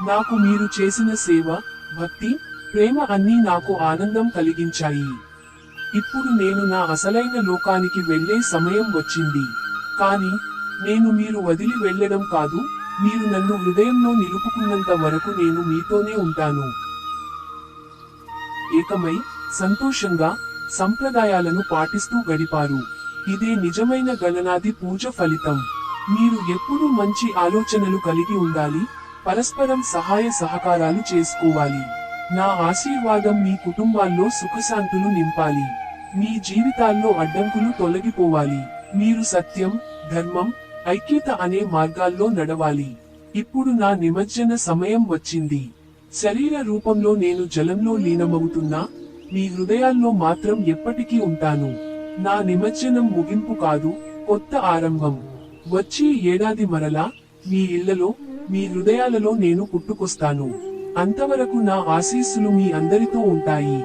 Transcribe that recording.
నాకు మీరు చేసిన సేవ, భక్తి, ప్రేమ అన్నీ నాకు ఆనందం కలిగించాయి. ఇప్పుడు నేను నా అసలైన లోకానికి వెళ్ళే సమయం వచ్చింది. కానీ నేను మీరు వదిలి వెళ్ళడం కాదు, మీరు నన్ను హృదయంలో నిలుపుకున్నంత వరకు నేను మీతోనే ఉంటాను. ఏకమై సంతోషంగా సంప్రదాయాలను పాటిస్తూ గడిపారు. ఇదే నిజమైన గణనాథి పూజ ఫలితం. మీరు ఎప్పుడూ మంచి ఆలోచనలు కలిగి ఉండాలి, పరస్పరం సహాయ సహకారాలు చేసుకోవాలి. నా ఆశీర్వాదం మీ కుటుంబాల్లో సుఖశాంతులు నింపాలి. మీ జీవితాల్లో అడ్డంకులు తొలగిపోవాలి. మీరు సత్యం, ధర్మం, ఐక్యత అనే మార్గాల్లో నడవాలి. ఇప్పుడు నా నిమజ్జన సమయం వచ్చింది. శరీర రూపంలో నేను జలంలో లీనమవుతున్నా, మీ హృదయాల్లో మాత్రం ఎప్పటికీ ఉంటాను. నా నిమజ్జనం ముగింపు కాదు, కొత్త ఆరంభం. వచ్చే ఏడాది మరలా మీ ఇళ్లలో, మీ హృదయాలలో నేను పుట్టుకొస్తాను. అంతవరకు నా ఆశీస్సులు మీ అందరితో ఉంటాయి.